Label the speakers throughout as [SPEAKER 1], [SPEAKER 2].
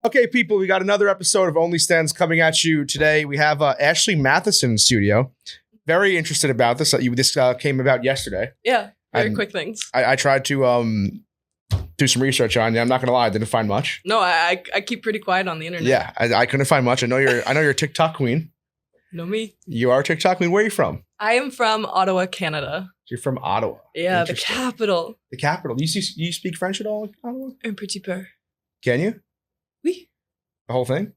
[SPEAKER 1] Okay, people, we got another episode of OnlyStans coming at you today. We have Ashley Matheson in studio. Very interested about this. This came about yesterday.
[SPEAKER 2] Yeah, very quick things.
[SPEAKER 1] I tried to do some research on you. I'm not gonna lie, I didn't find much.
[SPEAKER 2] No, I keep pretty quiet on the internet.
[SPEAKER 1] Yeah, I couldn't find much. I know you're a TikTok queen.
[SPEAKER 2] Know me?
[SPEAKER 1] You are a TikTok queen. Where are you from?
[SPEAKER 2] I am from Ottawa, Canada.
[SPEAKER 1] You're from Ottawa.
[SPEAKER 2] Yeah, the capital.
[SPEAKER 1] The capital. Do you speak French at all in Ottawa?
[SPEAKER 2] Un petit peu.
[SPEAKER 1] Can you?
[SPEAKER 2] Oui.
[SPEAKER 1] The whole thing?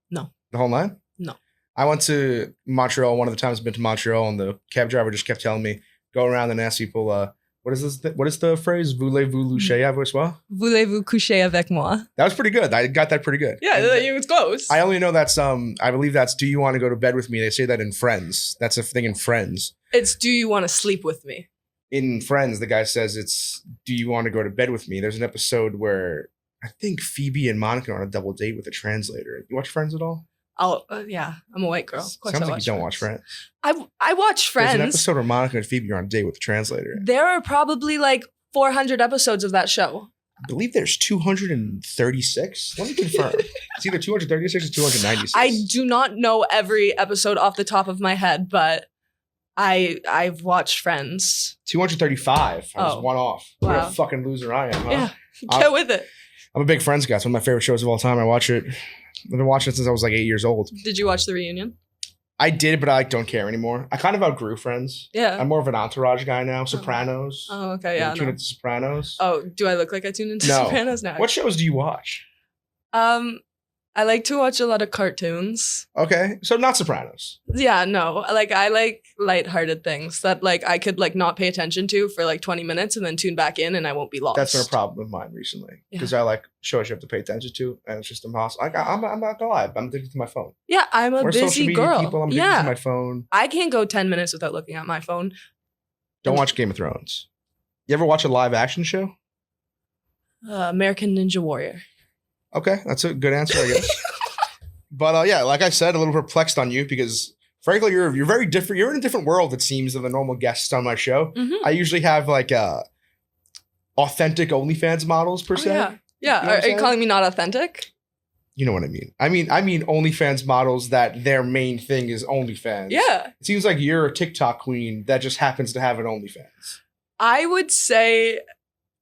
[SPEAKER 2] No.
[SPEAKER 1] The whole nine?
[SPEAKER 2] No.
[SPEAKER 1] I went to Montreal. One of the times I've been to Montreal, and the cab driver just kept telling me, go around and ask people, what is this? What is the phrase? Voulez-vous coucher avec moi?
[SPEAKER 2] Voulez-vous coucher avec moi?
[SPEAKER 1] That was pretty good. I got that pretty good.
[SPEAKER 2] Yeah, it was close.
[SPEAKER 1] I only know that's, I believe that's, do you want to go to bed with me? They say that in Friends. That's a thing in Friends.
[SPEAKER 2] It's, do you want to sleep with me?
[SPEAKER 1] In Friends, the guy says it's, do you want to go to bed with me? There's an episode where I think Phoebe and Monica are on a double date with a translator. You watch Friends at all?
[SPEAKER 2] Oh, yeah. I'm a white girl. Of course
[SPEAKER 1] Sounds
[SPEAKER 2] I
[SPEAKER 1] like you don't watch Friends.
[SPEAKER 2] I watch Friends.
[SPEAKER 1] There's an episode where Monica and Phoebe are on a date with a translator.
[SPEAKER 2] There are probably like 400 episodes of that show.
[SPEAKER 1] I believe there's 236. Let me confirm. It's either 236 or 296.
[SPEAKER 2] I do not know every episode off the top of my head, but I've watched Friends.
[SPEAKER 1] 235. I was one off.
[SPEAKER 2] Wow.
[SPEAKER 1] What a fucking loser I am, huh?
[SPEAKER 2] Yeah, get with it.
[SPEAKER 1] I'm a big Friends guy. It's one of my favorite shows of all time. I watch it. I've been watching it since I was like 8 years old.
[SPEAKER 2] Did you watch the reunion?
[SPEAKER 1] I did, but I don't care anymore. I kind of outgrew Friends.
[SPEAKER 2] Yeah.
[SPEAKER 1] I'm more of an Entourage guy now. Sopranos.
[SPEAKER 2] Oh, okay. Yeah.
[SPEAKER 1] Tune into Sopranos.
[SPEAKER 2] Oh, do I look like I tune into
[SPEAKER 1] No.
[SPEAKER 2] Sopranos now?
[SPEAKER 1] What shows do you watch?
[SPEAKER 2] I like to watch a lot of cartoons.
[SPEAKER 1] Okay. So not Sopranos.
[SPEAKER 2] Yeah, no. Like I like lighthearted things that like I could like not pay attention to for like 20 minutes and then tune back in and I won't be lost.
[SPEAKER 1] That's been a problem of mine recently. Because I like shows you have to pay attention to and it's just impossible. I'm not gonna lie. I'm addicted to my phone.
[SPEAKER 2] Yeah, I'm a
[SPEAKER 1] We're social
[SPEAKER 2] busy
[SPEAKER 1] media
[SPEAKER 2] girl.
[SPEAKER 1] people. I'm addicted to my phone.
[SPEAKER 2] I can't go 10 minutes without looking at my phone.
[SPEAKER 1] Don't watch Game of Thrones. You ever watch a live action show?
[SPEAKER 2] American Ninja Warrior.
[SPEAKER 1] Okay, that's a good answer, I guess. But yeah, like I said, a little perplexed on you because frankly, you're very different. You're in a different world, it seems, than the normal guests on my show.
[SPEAKER 2] Mm-hmm.
[SPEAKER 1] I usually have like authentic OnlyFans models per se.
[SPEAKER 2] Yeah. Yeah.
[SPEAKER 1] You know
[SPEAKER 2] Are you calling me not authentic?
[SPEAKER 1] You know what I mean. I mean OnlyFans models that their main thing is OnlyFans.
[SPEAKER 2] Yeah.
[SPEAKER 1] It seems like you're a TikTok queen that just happens to have an OnlyFans.
[SPEAKER 2] I would say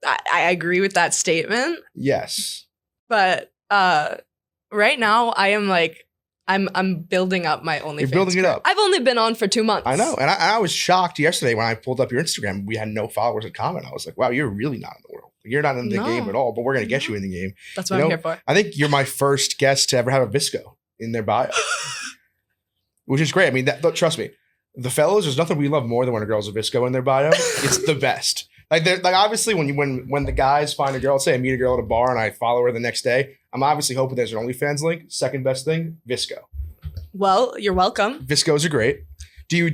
[SPEAKER 2] I agree with that statement.
[SPEAKER 1] Yes.
[SPEAKER 2] But right now I am like I'm building up my OnlyFans.
[SPEAKER 1] You're building it up.
[SPEAKER 2] I've only been on for 2 months.
[SPEAKER 1] I know. And I was shocked yesterday when I pulled up your Instagram. We had no followers or comment. I was like, wow, you're really not in the world. You're not in the game at all, but we're going to get you in the game.
[SPEAKER 2] That's what I'm here for.
[SPEAKER 1] I think you're my first guest to ever have a Visco in their bio, which is great. I mean, trust me, the fellas, there's nothing we love more than when a girl's a Visco in their bio. It's the best. Like obviously when the guys find a girl, say I meet a girl at a bar and I follow her the next day, I'm obviously hoping there's an OnlyFans link. Second best thing, Visco.
[SPEAKER 2] Well, you're welcome.
[SPEAKER 1] Viscos are great. Do you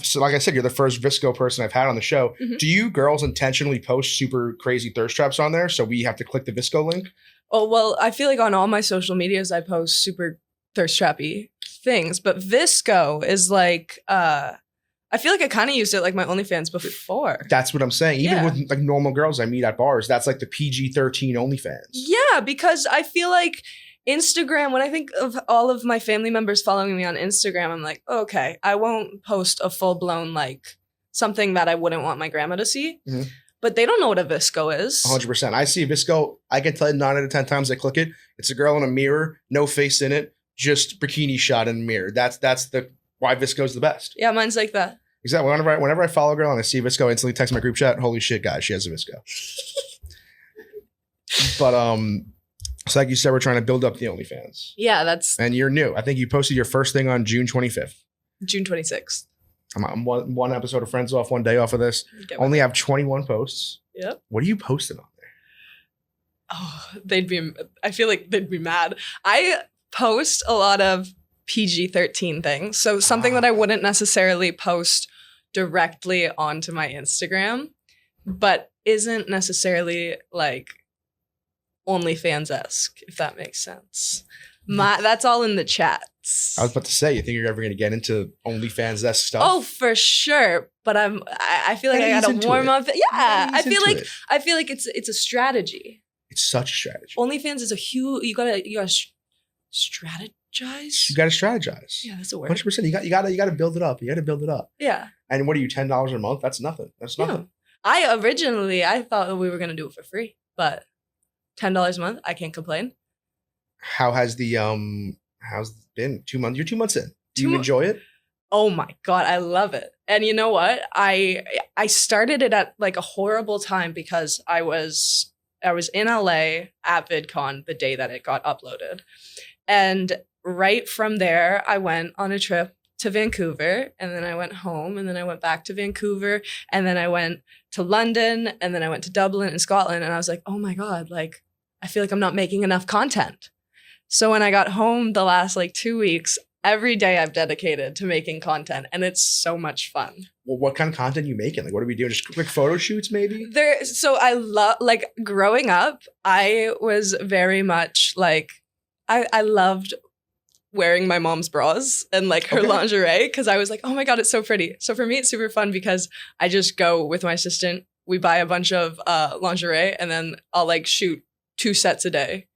[SPEAKER 1] so like I said, you're the first Visco person I've had on the show. Mm-hmm. Do you girls intentionally post super crazy thirst traps on there so we have to click the Visco link?
[SPEAKER 2] Oh, well, I feel like on all my social medias I post super thirst trappy things, but Visco is like I feel like I kind of used it like my OnlyFans before. That's
[SPEAKER 1] what I'm saying. Even with like normal girls I meet at bars, that's like the PG-13 OnlyFans.
[SPEAKER 2] Yeah, because I feel like Instagram, when I think of all of my family members following me on Instagram, I'm like, okay, I won't post a full-blown, like, something that I wouldn't want my grandma to see. Mm-hmm. But they don't know what a Visco is.
[SPEAKER 1] 100%. I see a Visco, I can tell you 9 out of 10 times I click it. It's a girl in a mirror, no face in it, just bikini shot in a mirror. That's the why Visco's the best.
[SPEAKER 2] Yeah, mine's like that.
[SPEAKER 1] Exactly. Whenever I follow a girl and I see a Visco, I instantly text my group chat, holy shit, guys, she has a Visco. But, so like you said, we're trying to build up the OnlyFans.
[SPEAKER 2] Yeah,
[SPEAKER 1] and you're new. I think you posted your first thing on June 25th.
[SPEAKER 2] June 26th.
[SPEAKER 1] I'm one episode of Friends off, one day off of this. Only have 21 posts.
[SPEAKER 2] Yep.
[SPEAKER 1] What are you posting on there?
[SPEAKER 2] Oh, I feel like they'd be mad. I post a lot of PG-13 things. So something that I wouldn't necessarily post directly onto my Instagram, but isn't necessarily like OnlyFans-esque, if that makes sense. That's all in the chats.
[SPEAKER 1] I was about to say, you think you're ever going to get into OnlyFans-esque stuff?
[SPEAKER 2] Oh, for sure. But I feel like I gotta warm up. Yeah, I feel like it's a strategy.
[SPEAKER 1] It's such a strategy.
[SPEAKER 2] OnlyFans is a huge. You gotta strategize.
[SPEAKER 1] You got to strategize.
[SPEAKER 2] Yeah, that's a word.
[SPEAKER 1] 100%. You got to build it up. You got to build it up.
[SPEAKER 2] Yeah.
[SPEAKER 1] And what are you, $10 a month? That's nothing. That's nothing.
[SPEAKER 2] I thought that we were gonna do it for free, but $10 a month, I can't complain.
[SPEAKER 1] How has the how's it been? 2 months. You're 2 months in. Do you enjoy it?
[SPEAKER 2] Oh my God, I love it. And you know what? I started it at like a horrible time because I was in LA at VidCon the day that it got uploaded. And right from there, I went on a trip to Vancouver, and then I went home, and then I went back to Vancouver, and then I went to London, and then I went to Dublin and Scotland, and I was like, oh my God, like, I feel like I'm not making enough content. So when I got home the last like 2 weeks, every day I've dedicated to making content, and it's so much fun.
[SPEAKER 1] Well, what kind of content are you making? Like, what are we doing? Just quick photo shoots, maybe?
[SPEAKER 2] So I love, like, growing up, I was very much like, I loved wearing my mom's bras and like her lingerie because I was like, oh my God, it's so pretty. So for me, it's super fun because I just go with my assistant. We buy a bunch of lingerie, and then I'll like shoot 2 sets a day,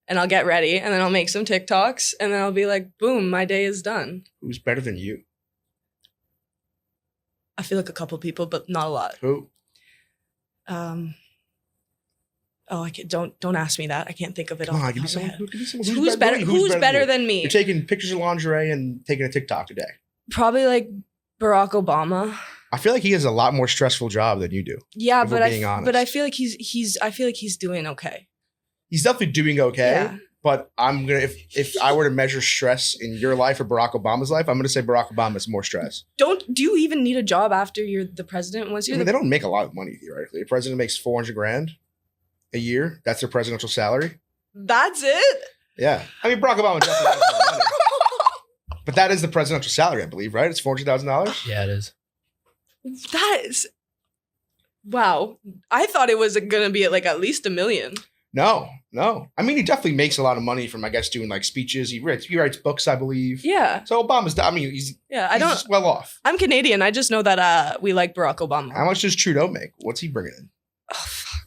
[SPEAKER 2] and I'll get ready, and then I'll make some TikToks, and then I'll be like, boom, my day is done.
[SPEAKER 1] Who's better than you?
[SPEAKER 2] I feel like a couple people, but not a lot.
[SPEAKER 1] Who?
[SPEAKER 2] Oh, I can't, don't ask me that. I can't think of it.
[SPEAKER 1] Come on, give me someone.
[SPEAKER 2] Who's better? Who's better than me?
[SPEAKER 1] You're taking pictures of lingerie and taking a TikTok a day.
[SPEAKER 2] Probably like Barack Obama.
[SPEAKER 1] I feel like he has a lot more stressful job than you do.
[SPEAKER 2] Yeah, but I feel like he's doing okay.
[SPEAKER 1] He's definitely doing okay.
[SPEAKER 2] Yeah.
[SPEAKER 1] But I'm gonna if I were to measure stress in your life or Barack Obama's life, I'm gonna say Barack Obama's more stress.
[SPEAKER 2] Do you even need a job after you're the president?
[SPEAKER 1] They don't make a lot of money theoretically. The president makes $400,000 a year. That's their presidential salary.
[SPEAKER 2] That's it?
[SPEAKER 1] Yeah. I mean, Barack Obama definitely has more money. But that is the presidential salary, I believe, right? It's $400,000.
[SPEAKER 3] Yeah, it is.
[SPEAKER 2] That is, wow. I thought it was gonna be at least $1 million.
[SPEAKER 1] No. I mean, he definitely makes a lot of money from, I guess, doing like speeches. He writes books, I believe.
[SPEAKER 2] Yeah.
[SPEAKER 1] So Obama's, I mean, he's just well off.
[SPEAKER 2] I'm Canadian. I just know that we like Barack Obama.
[SPEAKER 1] How much does Trudeau make? What's he bringing in?
[SPEAKER 2] Oh, fuck.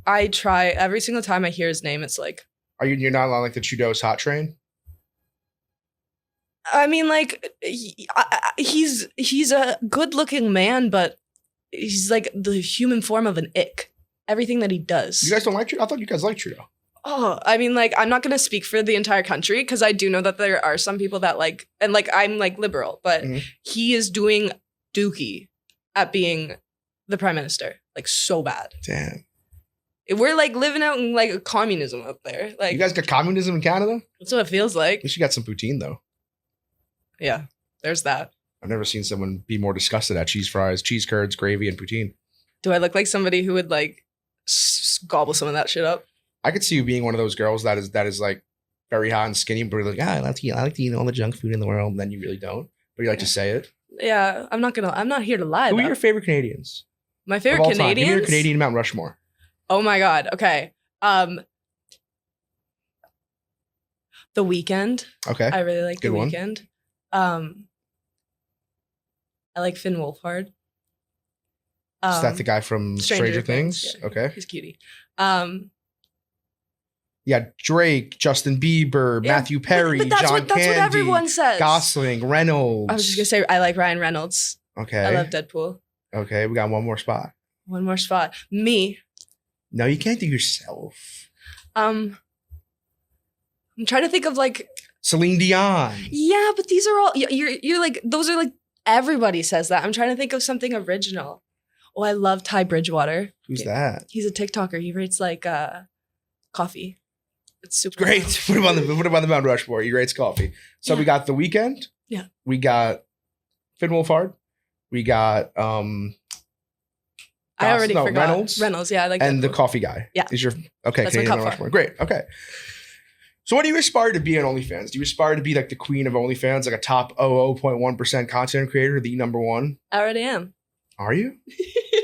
[SPEAKER 2] I try every single time I hear his name. It's like,
[SPEAKER 1] you're not on like the Trudeau's hot train?
[SPEAKER 2] I mean, like, he's a good looking man, but he's like the human form of an ick. Everything that he does. You
[SPEAKER 1] guys don't like Trudeau? I thought you guys liked Trudeau.
[SPEAKER 2] Oh, I mean, like, I'm not going to speak for the entire country because I do know that there are some people that like, and like, I'm like liberal, but he is doing dookie at being the prime minister. Like, so bad.
[SPEAKER 1] Damn.
[SPEAKER 2] We're like living out in like communism up there. Like,
[SPEAKER 1] you guys got communism in Canada?
[SPEAKER 2] That's what it feels like.
[SPEAKER 1] At least you got some poutine though.
[SPEAKER 2] Yeah, there's that.
[SPEAKER 1] I've never seen someone be more disgusted at cheese fries, cheese curds, gravy, and poutine. Do
[SPEAKER 2] I look like somebody who would like gobble some of that shit up?
[SPEAKER 1] I could see you being one of those girls that is like very hot and skinny, but like, I like to eat all the junk food in the world, and then you really don't. But you like to say it.
[SPEAKER 2] Yeah, I'm not here to lie.
[SPEAKER 1] Who are your favorite Canadians?
[SPEAKER 2] My favorite Canadians?
[SPEAKER 1] Give me your Canadian Mount Rushmore.
[SPEAKER 2] Oh my God. Okay. The Weeknd.
[SPEAKER 1] Okay.
[SPEAKER 2] I really like
[SPEAKER 1] Good
[SPEAKER 2] The
[SPEAKER 1] one.
[SPEAKER 2] Weeknd. I like Finn Wolfhard.
[SPEAKER 1] Is that the guy from Stranger Things?
[SPEAKER 2] Yeah,
[SPEAKER 1] okay.
[SPEAKER 2] He's cutie.
[SPEAKER 1] Yeah, Drake, Justin Bieber, Matthew Perry,
[SPEAKER 2] but that's
[SPEAKER 1] John
[SPEAKER 2] what everyone says.
[SPEAKER 1] Gosling, Reynolds.
[SPEAKER 2] I was just gonna say I like Ryan Reynolds.
[SPEAKER 1] Okay.
[SPEAKER 2] I love Deadpool.
[SPEAKER 1] Okay, we got one more spot.
[SPEAKER 2] One more spot. Me.
[SPEAKER 1] No, you can't do yourself.
[SPEAKER 2] I'm trying to think of like
[SPEAKER 1] Celine Dion.
[SPEAKER 2] Yeah, but these are all you're like those are like everybody says that. I'm trying to think of something original. Oh, I love Ty Bridgewater.
[SPEAKER 1] Who's that?
[SPEAKER 2] He's a TikToker. He rates like coffee. It's super
[SPEAKER 1] great. Put him on the Mount Rushmore. He rates coffee. So we got The Weeknd.
[SPEAKER 2] Yeah.
[SPEAKER 1] We got Finn Wolfhard. We got
[SPEAKER 2] I already forgot. Reynolds, yeah, I like
[SPEAKER 1] and
[SPEAKER 2] Deadpool.
[SPEAKER 1] The coffee guy.
[SPEAKER 2] Yeah.
[SPEAKER 1] Is your okay,
[SPEAKER 2] That's
[SPEAKER 1] Canadian Mount Rushmore. Great. Okay. So what do you aspire to be on OnlyFans? Do you aspire to be like the queen of OnlyFans, like a top 0.1% content creator, the number one?
[SPEAKER 2] I already am.
[SPEAKER 1] Are you?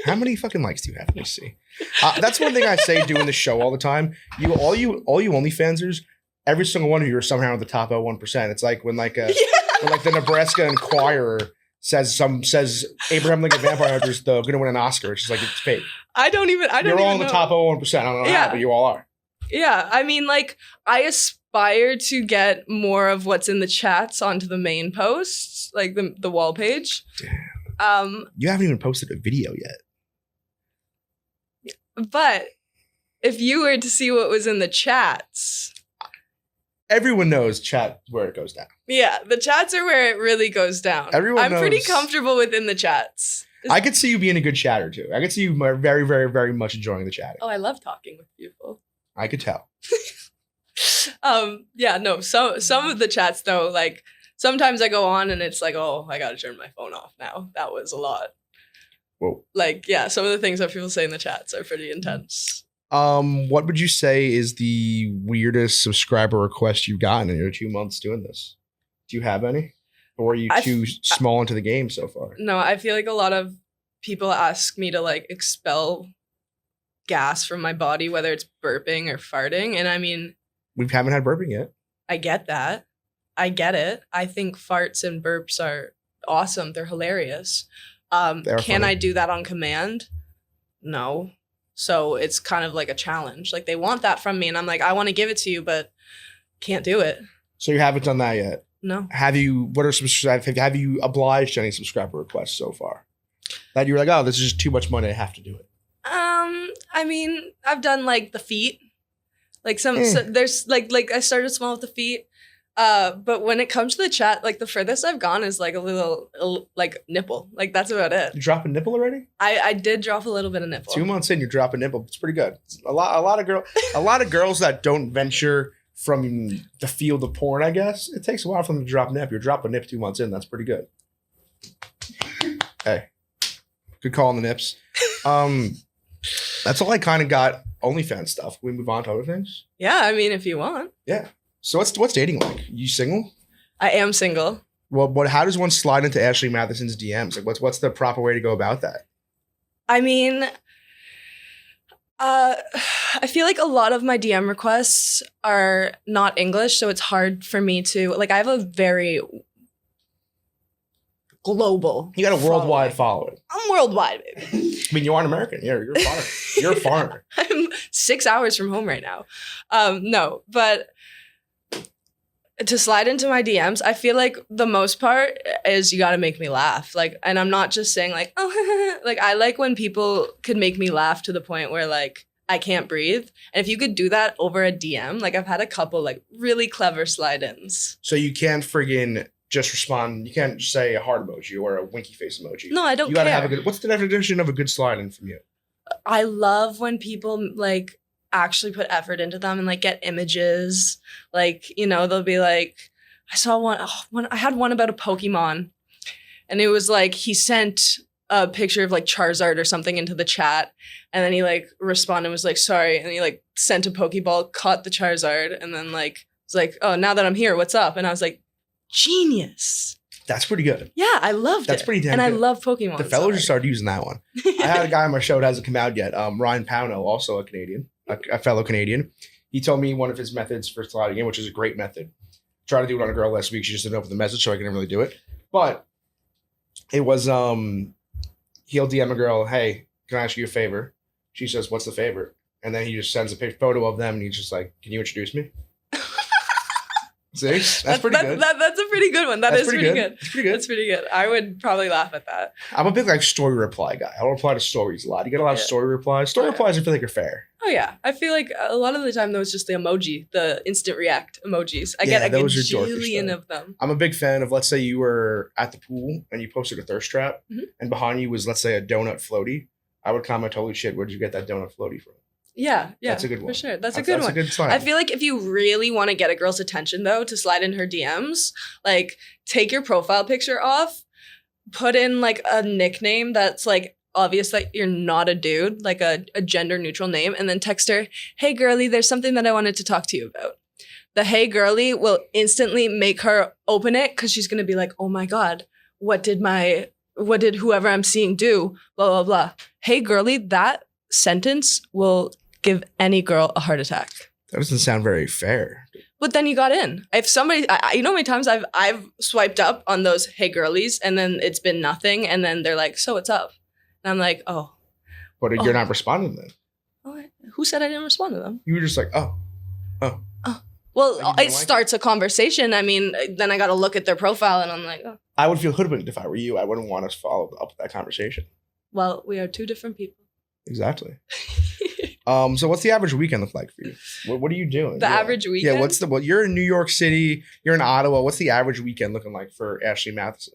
[SPEAKER 1] How many fucking likes do you have? Let me see. That's one thing I say doing the show all the time. All you OnlyFansers, every single one of you are somehow in the top 0.1%. It's like when when like the Nebraska Inquirer says Abraham Lincoln Vampire Hunter is going to win an Oscar. It's just like it's fake.
[SPEAKER 2] I don't
[SPEAKER 1] You're
[SPEAKER 2] even
[SPEAKER 1] all in
[SPEAKER 2] know.
[SPEAKER 1] the top 0.1%. I don't know how, but you all are.
[SPEAKER 2] Yeah, I mean, like, I aspire to get more of what's in the chats onto the main posts, like the wall page.
[SPEAKER 1] Damn. You haven't even posted a video yet.
[SPEAKER 2] But if you were to see what was in the chats...
[SPEAKER 1] Everyone knows chat where it goes down.
[SPEAKER 2] Yeah, the chats are where it really goes down. I'm pretty comfortable within the chats.
[SPEAKER 1] I could see you being a good chatter too. I could see you very, very, very much enjoying the chatting.
[SPEAKER 2] Oh, I love talking with people.
[SPEAKER 1] I could tell.
[SPEAKER 2] Yeah, no. So some of the chats though, like sometimes I go on and it's like, oh, I gotta turn my phone off now. That was a lot.
[SPEAKER 1] Whoa.
[SPEAKER 2] Like, yeah, some of the things that people say in the chats are pretty intense.
[SPEAKER 1] What would you say is the weirdest subscriber request you've gotten in your 2 months doing this? Do you have any? Or are you too small into the game so far?
[SPEAKER 2] No, I feel like a lot of people ask me to like expel gas from my body, whether it's burping or farting. And I mean,
[SPEAKER 1] we haven't had burping yet.
[SPEAKER 2] I get that. I get it. I think farts and burps are awesome. They're hilarious. Can
[SPEAKER 1] funny.
[SPEAKER 2] I do that on command? No. So it's kind of like a challenge. Like they want that from me and I'm like, I want to give it to you, but can't do it.
[SPEAKER 1] So you haven't done that yet?
[SPEAKER 2] No.
[SPEAKER 1] Have you obliged any subscriber requests so far? That you were like, oh, this is just too much money, I have to do it.
[SPEAKER 2] I mean, I've done like the feet. Like so there's like I started small with the feet. But when it comes to the chat, like the furthest I've gone is like a little like nipple. Like that's about it.
[SPEAKER 1] You drop a nipple already?
[SPEAKER 2] I did drop a little bit of nipple.
[SPEAKER 1] 2 months in, you drop a nipple. It's pretty good. A lot of girls that don't venture from the field of porn, I guess. It takes a while for them to drop nip. You drop a nip 2 months in, that's pretty good. Hey. Good call on the nips. That's all I kind of got OnlyFans stuff. Can we move on to other things?
[SPEAKER 2] Yeah, I mean, if you want.
[SPEAKER 1] Yeah. So what's dating like? You single?
[SPEAKER 2] I am single.
[SPEAKER 1] Well, how does one slide into Ashley Matheson's DMs? Like, what's the proper way to go about that?
[SPEAKER 2] I mean, I feel like a lot of my DM requests are not English, so it's hard for me to like. I have a very global.
[SPEAKER 1] You got a worldwide following.
[SPEAKER 2] I'm worldwide, baby.
[SPEAKER 1] I mean, you aren't American. You're a foreigner. You're a foreigner.
[SPEAKER 2] I'm 6 hours from home right now. No, but to slide into my DMs, I feel like the most part is you got to make me laugh. Like, and I'm not just saying like, oh, like I like when people could make me laugh to the point where like I can't breathe. And if you could do that over a DM, like I've had a couple like really clever slide-ins.
[SPEAKER 1] So you can't friggin' just respond. You can't just say a heart emoji or a winky face emoji.
[SPEAKER 2] No, I don't care.
[SPEAKER 1] You gotta have a good. What's the definition of a good slide-in from you?
[SPEAKER 2] I love when people like actually put effort into them and like get images. Like, you know, they'll be like, I saw one. I had one about a Pokemon, and it was like he sent a picture of like Charizard or something into the chat, and then he like responded and was like, sorry, and he like sent a Pokeball, caught the Charizard, and then like was like, oh, now that I'm here, what's up? And I was like, genius.
[SPEAKER 1] That's pretty good.
[SPEAKER 2] Yeah, I loved it.
[SPEAKER 1] That's pretty damn
[SPEAKER 2] and
[SPEAKER 1] good.
[SPEAKER 2] I love Pokemon.
[SPEAKER 1] The fellows just started using that one. I had a guy on my show that hasn't come out yet. Ryan Pownell, also a Canadian, a fellow Canadian. He told me one of his methods for sliding in, which is a great method. Tried to do it on a girl last week. She just didn't open the message, so I couldn't really do it. But it was he'll DM a girl, hey, can I ask you a favor? She says, what's the favor? And then he just sends a photo of them, and he's just like, can you introduce me? See? That's pretty good.
[SPEAKER 2] That's a pretty good one. That's pretty good.
[SPEAKER 1] It's pretty good.
[SPEAKER 2] That's pretty good. I would probably laugh at that.
[SPEAKER 1] I'm a big like story reply guy. I'll reply to stories a lot. You get a lot of story replies. Story replies I feel like are fair.
[SPEAKER 2] Oh yeah. I feel like a lot of the time though it's just the emoji, the instant react emojis. I get a gajillion of them.
[SPEAKER 1] I'm a big fan of, let's say you were at the pool and you posted a thirst trap and behind you was, let's say, a donut floaty. I would comment, holy shit, where did you get that donut floaty from?
[SPEAKER 2] Yeah,
[SPEAKER 1] that's a good one.
[SPEAKER 2] For sure. That's a good one.
[SPEAKER 1] That's a good slide.
[SPEAKER 2] I feel like if you really want to get a girl's attention though, to slide in her DMs, like take your profile picture off, put in like a nickname that's like obvious that you're not a dude, like a gender neutral name, and then text her, hey girly, there's something that I wanted to talk to you about. The hey girly will instantly make her open it because she's gonna be like, oh my God, what did whoever I'm seeing do? Blah, blah, blah. Hey girly, that sentence will give any girl a heart attack.
[SPEAKER 1] That doesn't sound very fair.
[SPEAKER 2] But then you got in. If somebody, you know how many times I've swiped up on those hey girlies and then it's been nothing and then they're like, so what's up? And I'm like, oh.
[SPEAKER 1] But you're not responding then.
[SPEAKER 2] Oh, Who said I didn't respond to them?
[SPEAKER 1] You were just like, oh.
[SPEAKER 2] Well,
[SPEAKER 1] Like you
[SPEAKER 2] it
[SPEAKER 1] didn't like
[SPEAKER 2] starts a conversation. I mean, then I got to look at their profile and I'm like, oh,
[SPEAKER 1] I would feel hoodwinked if I were you. I wouldn't want to follow up with that conversation.
[SPEAKER 2] well, we are two different people.
[SPEAKER 1] Exactly. So what's the average weekend look like for you? What are you doing?
[SPEAKER 2] The average weekend?
[SPEAKER 1] Yeah, you're in New York City, you're in Ottawa. What's the average weekend looking like for Ashley Matheson?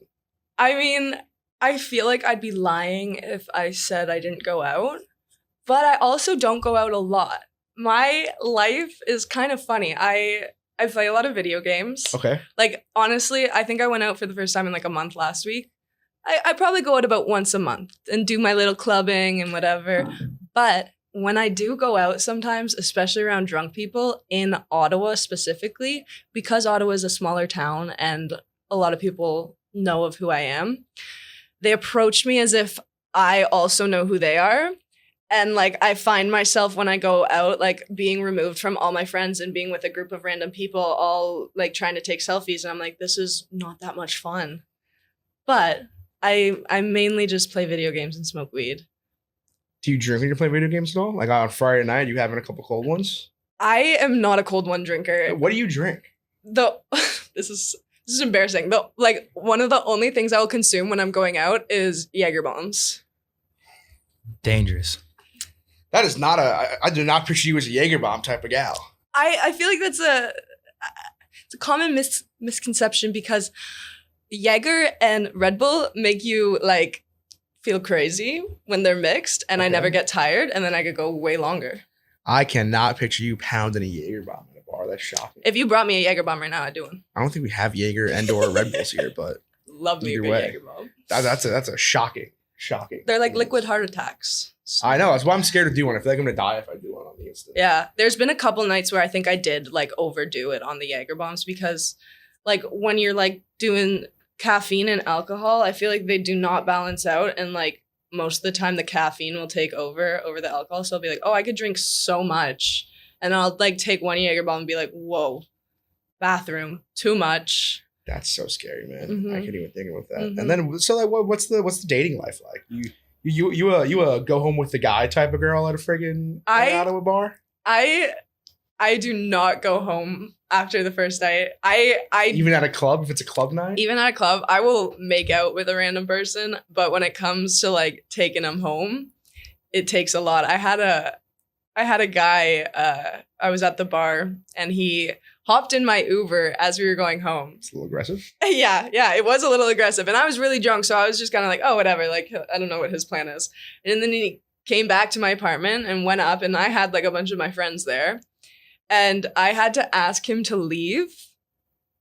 [SPEAKER 2] I mean, I feel like I'd be lying if I said I didn't go out, but I also don't go out a lot. My life is kind of funny. I play a lot of video games.
[SPEAKER 1] Okay.
[SPEAKER 2] Like, honestly, I think I went out for the first time in like a month last week. I probably go out about once a month and do my little clubbing and whatever. But when I do go out sometimes, especially around drunk people in Ottawa specifically, because Ottawa is a smaller town and a lot of people know of who I am, they approach me as if I also know who they are. And like, I find myself when I go out, like being removed from all my friends and being with a group of random people, all like trying to take selfies. And I'm like, this is not that much fun. But I mainly just play video games and smoke weed.
[SPEAKER 1] Do you drink when you play video games at all? Like on Friday night, you having a couple cold ones?
[SPEAKER 2] I am not a cold one drinker.
[SPEAKER 1] What do you drink?
[SPEAKER 2] This is embarrassing. Like one of the only things I will consume when I'm going out is Jaeger bombs.
[SPEAKER 3] Dangerous.
[SPEAKER 1] That is not I do not picture you as a Jaeger bomb type of gal.
[SPEAKER 2] I feel like it's a common misconception because Jaeger and Red Bull make you like feel crazy when they're mixed, and I never get tired, and then I could go way longer.
[SPEAKER 1] I cannot picture you pounding a Jaeger bomb in a bar. That's shocking.
[SPEAKER 2] If you brought me a Jaeger bomb right now, I'd do one.
[SPEAKER 1] I don't think we have Jaeger and or Red Bulls here, but
[SPEAKER 2] Love me a
[SPEAKER 1] either
[SPEAKER 2] good
[SPEAKER 1] way.
[SPEAKER 2] Jaeger bomb.
[SPEAKER 1] That's a shocking.
[SPEAKER 2] They're like liquid heart attacks. So.
[SPEAKER 1] I know. That's why I'm scared to do one. I feel like I'm gonna die if I do one on the instant.
[SPEAKER 2] Yeah, there's been a couple nights where I think I did like overdo it on the Jaeger bombs because, like, when you're like doing caffeine and alcohol, I feel like they do not balance out, and like most of the time the caffeine will take over the alcohol. So I'll be like, oh, I could drink so much, and I'll like take one Jaeger bomb and be like, whoa, bathroom, too much.
[SPEAKER 1] That's so scary, man.
[SPEAKER 2] Mhm.
[SPEAKER 1] I can't even think about that.
[SPEAKER 2] Mhm.
[SPEAKER 1] And then, so like, what's the dating life like? You a go home with the guy type of girl at a friggin' Ottawa bar?
[SPEAKER 2] I do not go home after the first night. I
[SPEAKER 1] Even at a club, if it's a club night?
[SPEAKER 2] even at a club, I will make out with a random person, but when it comes to like taking them home, it takes a lot. I had a guy, I was at the bar and he hopped in my Uber as we were going home.
[SPEAKER 1] It's a little aggressive.
[SPEAKER 2] Yeah, it was a little aggressive. And I was really drunk, so I was just kind of like, oh, whatever. Like, I don't know what his plan is. And then he came back to my apartment and went up, and I had like a bunch of my friends there. And I had to ask him to leave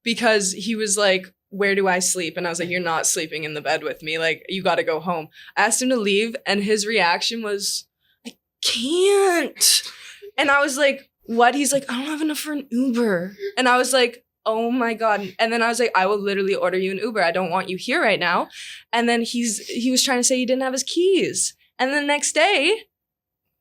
[SPEAKER 2] because he was like, where do I sleep? And I was like, you're not sleeping in the bed with me. Like, you got to go home. I asked him to leave, and his reaction was, I can't. And I was like, what? He's like, I don't have enough for an Uber. And I was like, oh my God. And then I was like, I will literally order you an Uber. I don't want you here right now. And then he was trying to say he didn't have his keys. And the next day,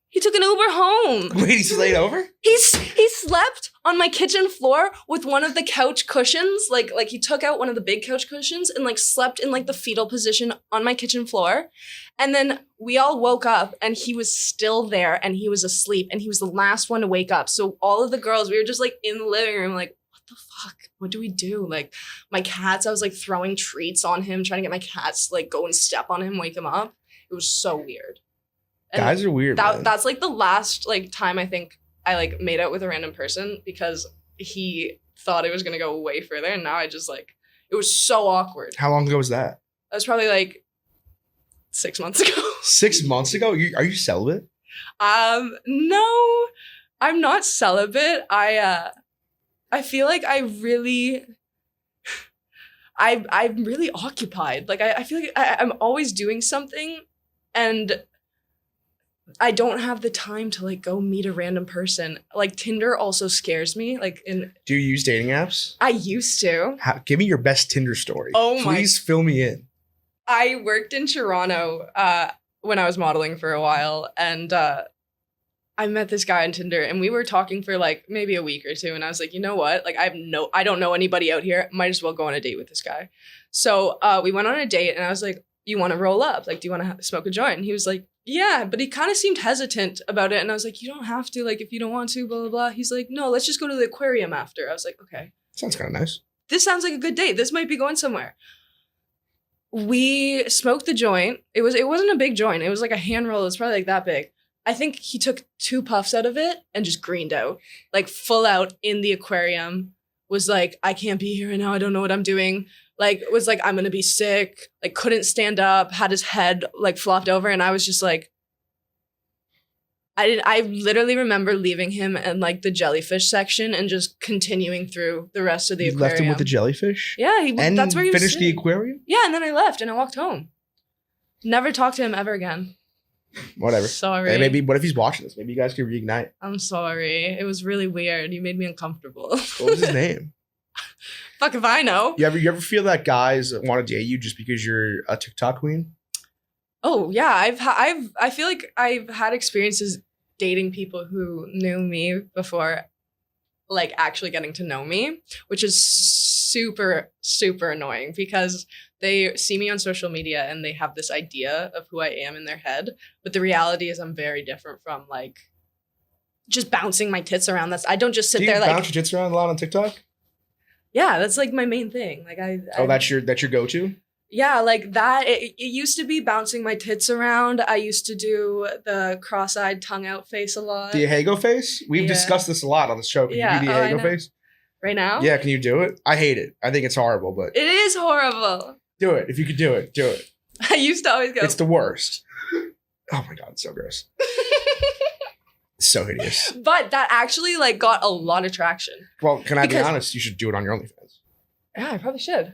[SPEAKER 2] he took an Uber home.
[SPEAKER 1] Wait, he stayed over?
[SPEAKER 2] He slept on my kitchen floor with one of the couch cushions. Like he took out one of the big couch cushions and like slept in like the fetal position on my kitchen floor. And then we all woke up and he was still there and he was asleep and he was the last one to wake up. So all of the girls, we were just like in the living room, like, what the fuck? What do we do? Like my cats, I was like throwing treats on him, trying to get my cats to like go and step on him, wake him up. It was so weird. And
[SPEAKER 1] guys are weird.
[SPEAKER 2] That's like the last like time I think I like made out with a random person because he thought it was gonna go way further, and now I just like it was so awkward.
[SPEAKER 1] How long ago was that?
[SPEAKER 2] That was probably like 6 months ago.
[SPEAKER 1] 6 months ago? Are you celibate?
[SPEAKER 2] No, I'm not celibate. I feel like I'm really occupied. Like I feel like I'm always doing something, and I don't have the time to like go meet a random person. Like Tinder also scares me.
[SPEAKER 1] Do you use dating apps?
[SPEAKER 2] I used to.
[SPEAKER 1] Give me your best Tinder story.
[SPEAKER 2] Oh my!
[SPEAKER 1] Please fill me in.
[SPEAKER 2] I worked in Toronto when I was modeling for a while, and I met this guy on Tinder, and we were talking for like maybe a week or two, and I was like, you know what? Like I don't know anybody out here. Might as well go on a date with this guy. So we went on a date, and I was like, you want to roll up? Like, do you want to smoke a joint? And he was like, Yeah, but he kind of seemed hesitant about it. And I was like, you don't have to, like, if you don't want to, blah, blah, blah. He's like, no, let's just go to the aquarium after. I was like, okay.
[SPEAKER 1] Sounds kind of nice.
[SPEAKER 2] This sounds like a good date. This might be going somewhere. We smoked the joint. It wasn't a big joint. It was like a hand roll. It was probably like that big. I think he took 2 puffs out of it and just greened out. Like full out in the aquarium. Was like, I can't be here right now. I don't know what I'm doing. Like, was like, I'm going to be sick. Like, couldn't stand up. Had his head like flopped over. And I was just like, I literally remember leaving him in like the jellyfish section and just continuing through the rest of the aquarium.
[SPEAKER 1] Left him with the jellyfish?
[SPEAKER 2] Yeah, that's where he was
[SPEAKER 1] finished the
[SPEAKER 2] sitting.
[SPEAKER 1] aquarium?
[SPEAKER 2] Yeah, and then I left and I walked home. Never talked to him ever again.
[SPEAKER 1] Whatever.
[SPEAKER 2] Sorry.
[SPEAKER 1] Hey, maybe, what if he's watching this? Maybe you guys could reignite.
[SPEAKER 2] I'm sorry. It was really weird. You made me uncomfortable.
[SPEAKER 1] What was his name?
[SPEAKER 2] Fuck if I know.
[SPEAKER 1] You ever feel that guys want to date you just because you're a TikTok queen?
[SPEAKER 2] Oh yeah, I feel like I've had experiences dating people who knew me before, like actually getting to know me, which is super, super annoying because they see me on social media and they have this idea of who I am in their head. But the reality is I'm very different from like just bouncing my tits around. I don't just sit
[SPEAKER 1] Do you
[SPEAKER 2] there like
[SPEAKER 1] bounce your tits around a lot on TikTok?
[SPEAKER 2] Yeah, that's like my main thing. Like
[SPEAKER 1] that's your go-to?
[SPEAKER 2] Yeah, like that. It used to be bouncing my tits around. I used to do the cross-eyed, tongue-out face a lot.
[SPEAKER 1] The Ahego face? We've discussed this a lot on the show. Can you do the Ahego face?
[SPEAKER 2] Right now?
[SPEAKER 1] Yeah, can you do it? I hate it. I think it's horrible, but...
[SPEAKER 2] It is horrible.
[SPEAKER 1] Do it. If you could do it, do it.
[SPEAKER 2] I used to always go...
[SPEAKER 1] It's the worst. Oh my God, it's so gross. It's so hideous.
[SPEAKER 2] But that actually like got a lot of traction.
[SPEAKER 1] Well, can I be honest? You should do it on your OnlyFans.
[SPEAKER 2] Yeah, I probably should.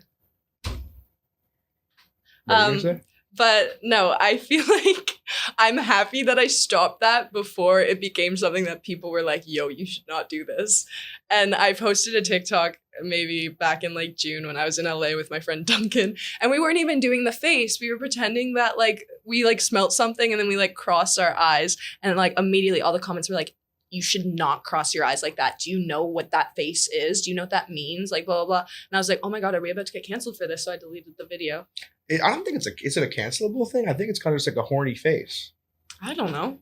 [SPEAKER 1] What were you gonna say?
[SPEAKER 2] But no, I feel like I'm happy that I stopped that before it became something that people were like, yo, you should not do this. And I posted a TikTok maybe back in like June when I was in LA with my friend Duncan. And we weren't even doing the face. We were pretending that like we like smelt something and then we like crossed our eyes. And like immediately all the comments were like, you should not cross your eyes like that. Do you know what that face is? Do you know what that means? Like, blah, blah, blah. And I was like, oh my God, are we about to get canceled for this? So I deleted the video.
[SPEAKER 1] I don't think is it a cancelable thing? I think it's kind of just like a horny face.
[SPEAKER 2] I don't know.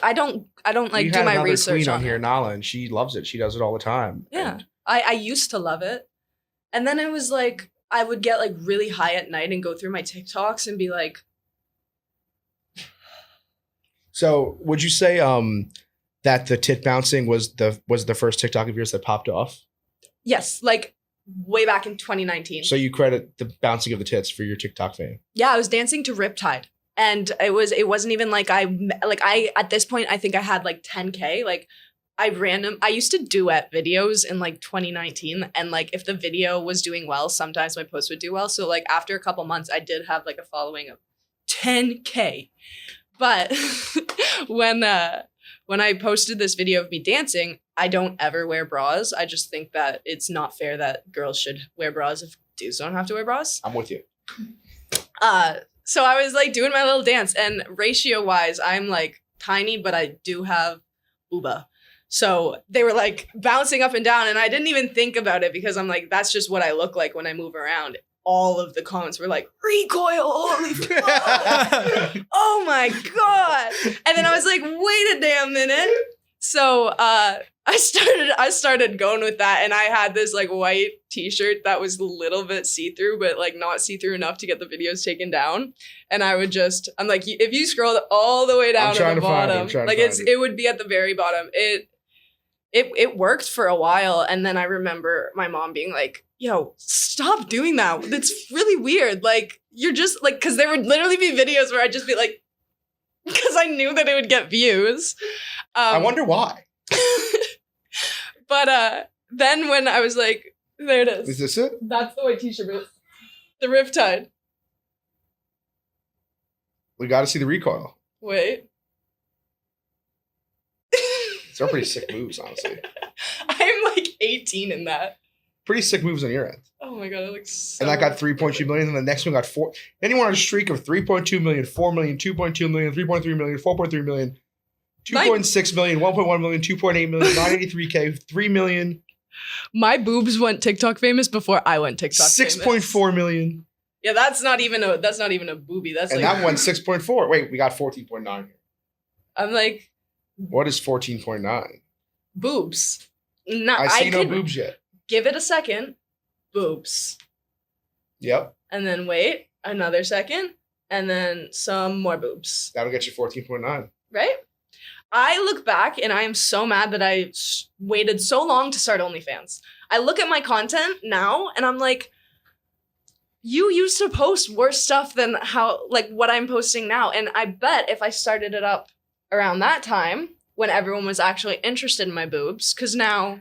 [SPEAKER 2] I don't like
[SPEAKER 1] you
[SPEAKER 2] do
[SPEAKER 1] had
[SPEAKER 2] my
[SPEAKER 1] another
[SPEAKER 2] research
[SPEAKER 1] queen on
[SPEAKER 2] it.
[SPEAKER 1] here, Nala, and she loves it. She does it all the time.
[SPEAKER 2] Yeah.
[SPEAKER 1] And
[SPEAKER 2] I used to love it. And then it was like, I would get like really high at night and go through my TikToks and be like.
[SPEAKER 1] So would you say that the tit bouncing was the first TikTok of yours that popped off?
[SPEAKER 2] Yes, like way back in 2019.
[SPEAKER 1] So you credit the bouncing of the tits for your TikTok fame?
[SPEAKER 2] Yeah, I was dancing to Riptide. And it wasn't even like I at this point I think I had like 10K. Like I used to duet videos in like 2019, and like if the video was doing well, sometimes my post would do well. So like after a couple months I did have like a following of 10K. But when I posted this video of me dancing, I don't ever wear bras. I just think that it's not fair that girls should wear bras if dudes don't have to wear bras.
[SPEAKER 1] I'm with you.
[SPEAKER 2] So I was like doing my little dance, and ratio wise, I'm like tiny, but I do have booba. So they were like bouncing up and down, and I didn't even think about it because I'm like, that's just what I look like when I move around. All of the comments were like, recoil, holy fuck. Oh my God. And then I was like, wait a damn minute. So I started going with that, and I had this like white t-shirt that was a little bit see-through, but like not see-through enough to get the videos taken down. And I'm like, if you scroll all the way down to the bottom, like it would be at the very bottom. It worked for a while, and then I remember my mom being like, yo, stop doing that. That's really weird. Like, you're just like, because there would literally be videos where I'd just be like, because I knew that it would get views.
[SPEAKER 1] I wonder why.
[SPEAKER 2] But then when I was like, there it is.
[SPEAKER 1] Is this it?
[SPEAKER 2] That's the white t-shirt. But the Riptide.
[SPEAKER 1] We got to see the recoil.
[SPEAKER 2] Wait.
[SPEAKER 1] These are pretty sick moves, honestly.
[SPEAKER 2] I'm like 18 in that.
[SPEAKER 1] Pretty sick moves on your end.
[SPEAKER 2] Oh my God, it looks so...
[SPEAKER 1] And I got 3.2 million, and the next one got 4. Anyone on a streak of 3.2 million, 4 million, 2.2 million, 3.3 million, 4.3 million, 2.6 million, 1.1 million, 2.8 million, 983K, 3 million.
[SPEAKER 2] My boobs went TikTok famous before I went TikTok famous.
[SPEAKER 1] 6.4 million.
[SPEAKER 2] Yeah, that's not even a boobie. That's
[SPEAKER 1] And
[SPEAKER 2] like
[SPEAKER 1] that one's 6.4. Wait, we got 14.9 here.
[SPEAKER 2] I'm like
[SPEAKER 1] What is 14.9?
[SPEAKER 2] boobs.
[SPEAKER 1] I see no boobs yet.
[SPEAKER 2] Give it a second. Boobs.
[SPEAKER 1] Yep.
[SPEAKER 2] And then wait another second. And then some more boobs.
[SPEAKER 1] That'll get you 14.9.
[SPEAKER 2] Right? I look back and I am so mad that I waited so long to start OnlyFans. I look at my content now and I'm like, you used to post worse stuff than what I'm posting now. And I bet if I started it up around that time when everyone was actually interested in my boobs, because now...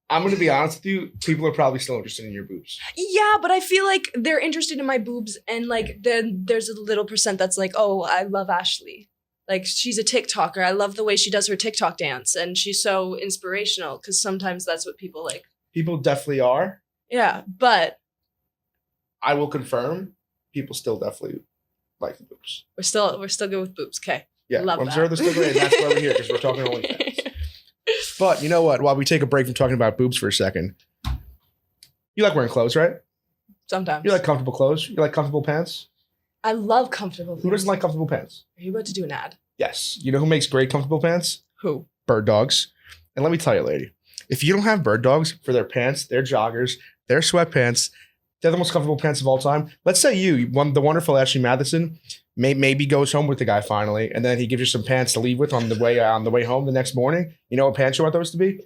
[SPEAKER 1] I'm going to be honest with you, people are probably still interested in your boobs.
[SPEAKER 2] Yeah, but I feel like they're interested in my boobs and like then there's a little percent that's like, oh, I love Ashley. Like she's a TikToker. I love the way she does her TikTok dance and she's so inspirational because sometimes that's what people like.
[SPEAKER 1] People definitely are.
[SPEAKER 2] Yeah, but
[SPEAKER 1] I will confirm people still definitely like the boobs.
[SPEAKER 2] we're still good with boobs. Okay.
[SPEAKER 1] Yeah,
[SPEAKER 2] Love
[SPEAKER 1] I'm
[SPEAKER 2] that.
[SPEAKER 1] sure they're still great and that's why we're here because we're talking OnlyFans. But you know what? While we take a break from talking about boobs for a second, you like wearing clothes, right?
[SPEAKER 2] Sometimes.
[SPEAKER 1] You like comfortable clothes? You like comfortable pants?
[SPEAKER 2] I love comfortable
[SPEAKER 1] Who
[SPEAKER 2] pants.
[SPEAKER 1] doesn't like comfortable pants?
[SPEAKER 2] Are you about to do an ad?
[SPEAKER 1] Yes. You know who makes great comfortable pants?
[SPEAKER 2] Who?
[SPEAKER 1] Bird Dogs. And let me tell you, lady, if you don't have Bird Dogs for their pants, their joggers, their sweatpants, they're the most comfortable pants of all time. Let's say the wonderful Ashley Matheson, maybe goes home with the guy finally, and then he gives you some pants to leave with on the way home the next morning. You know what pants you want those to be?